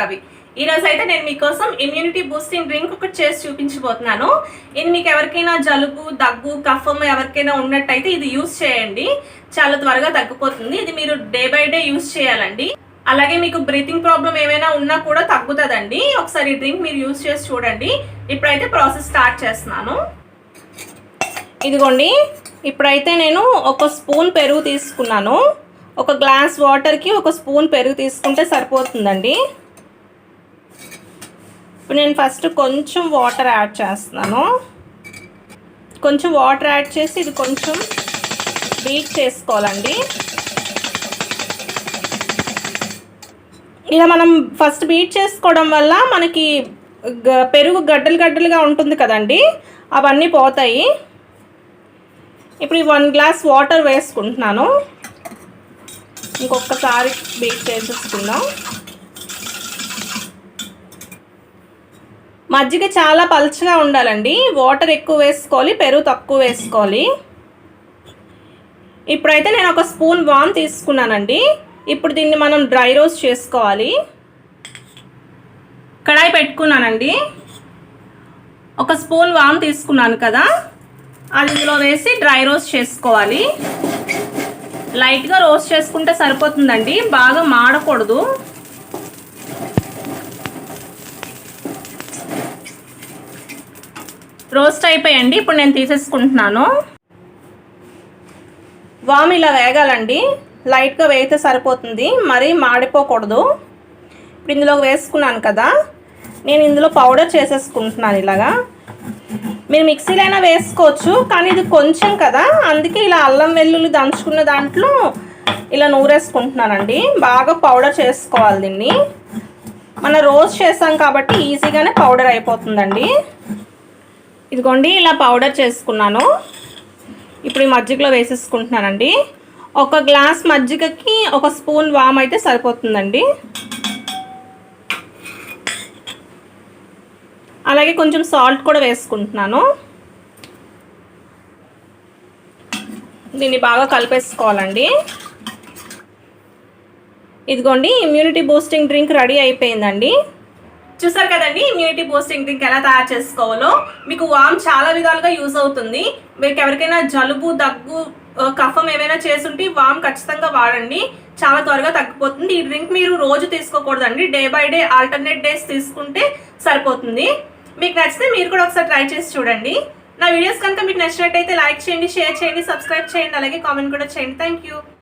రవి. ఈ రోజు అయితే నేను మీకోసం ఇమ్యూనిటీ బూస్టింగ్ డ్రింక్ ఒకటి చేసి చూపించబోతున్నాను. ఇది మీకు ఎవరికైనా జలుబు, దగ్గు, కఫం ఎవరికైనా ఉన్నట్టయితే ఇది యూస్ చేయండి, చాలా త్వరగా తగ్గిపోతుంది. ఇది మీరు డే బై డే యూస్ చేయాలండి. అలాగే మీకు బ్రీతింగ్ ప్రాబ్లం ఏమైనా ఉన్నా కూడా తగ్గుతుందండి. ఒకసారి ఈ డ్రింక్ మీరు యూస్ చేసి చూడండి. ఇప్పుడైతే ప్రాసెస్ స్టార్ట్ చేస్తున్నాను. ఇదిగోండి, ఇప్పుడైతే నేను ఒక స్పూన్ పెరుగు తీసుకున్నాను. ఒక గ్లాస్ వాటర్కి ఒక స్పూన్ పెరుగు తీసుకుంటే సరిపోతుందండి. ఇప్పుడు నేను ఫస్ట్ కొంచెం వాటర్ యాడ్ చేస్తున్నాను. కొంచెం వాటర్ యాడ్ చేసి ఇది కొంచెం బీట్ చేసుకోవాలండి. ఇలా మనం ఫస్ట్ బీట్ చేసుకోవడం వల్ల మనకి పెరుగు గడ్డలు గడ్డలుగా ఉంటుంది కదండి, అవన్నీ పోతాయి. ఇప్పుడు 1 గ్లాస్ వాటర్ వేసుకుంటున్నాను. ఇంకొకసారి బీట్ చేసేసుకుందాం. మజ్జిగ చాలా పల్చగా ఉండాలండి. వాటర్ ఎక్కువ వేసుకోవాలి, పెరుగు తక్కువ వేసుకోవాలి. ఇప్పుడైతే నేను ఒక స్పూన్ వామ్ తీసుకున్నానండి. ఇప్పుడు దీన్ని మనం డ్రై రోస్ట్ చేసుకోవాలి. కడాయి పెట్టుకున్నానండి. ఒక స్పూన్ వామ్ తీసుకున్నాను కదా, అది ఇందులో వేసి డ్రై రోస్ట్ చేసుకోవాలి. లైట్గా రోస్ట్ చేసుకుంటే సరిపోతుందండి, బాగా మాడకూడదు. రోస్ట్ అయిపోయండి. ఇప్పుడు నేను తీసేసుకుంటున్నాను. వామ్ ఇలా వేగాలండి, లైట్గా వేగితే సరిపోతుంది, మరీ మాడిపోకూడదు. ఇప్పుడు ఇందులో వేసుకున్నాను కదా, నేను ఇందులో పౌడర్ చేసేసుకుంటున్నాను. ఇలాగా మీరు మిక్సీలో అయినా వేసుకోవచ్చు, కానీ ఇది కొంచెం కదా, అందుకే ఇలా అల్లం వెల్లుల్లి దంచుకున్న దాంట్లో ఇలా నూరేసుకుంటున్నానండి. బాగా పౌడర్ చేసుకోవాలి దీన్ని. మనం రోస్ట్ చేసాం కాబట్టి ఈజీగానే పౌడర్ అయిపోతుందండి. ఇదిగోండి, ఇలా పౌడర్ చేసుకున్నాను. ఇప్పుడు ఈ మజ్జిగలో వేసేసుకుంటున్నానండి. ఒక గ్లాస్ మజ్జిగకి ఒక స్పూన్ వామ్ అయితే సరిపోతుందండి. అలాగే కొంచెం సాల్ట్ కూడా వేసుకుంటున్నాను. దీన్ని బాగా కలిపేసుకోవాలండి. ఇదిగోండి, ఇమ్యూనిటీ బూస్టింగ్ డ్రింక్ రెడీ అయిపోయిందండి. చూసారు కదండి ఇమ్యూనిటీ బూస్టింగ్ డ్రింక్ ఎలా తయారు చేసుకోవాలో. మీకు వామ్ చాలా విధాలుగా యూజ్ అవుతుంది. మీకు ఎవరికైనా జలుబు, దగ్గు, కఫం ఏమైనా చేసుంటే వామ్ ఖచ్చితంగా వాడండి, చాలా త్వరగా తగ్గిపోతుంది. ఈ డ్రింక్ మీరు రోజు తీసుకోకూడదండి, day by day alternate days తీసుకుంటే సరిపోతుంది. మీకు నచ్చితే మీరు కూడా ఒకసారి ట్రై చేసి చూడండి. నా వీడియోస్ కనుక మీకు నచ్చినట్టయితే లైక్ చేయండి, షేర్ చేయండి, సబ్స్క్రైబ్ చేయండి, అలాగే కామెంట్ కూడా చేయండి. Thank you.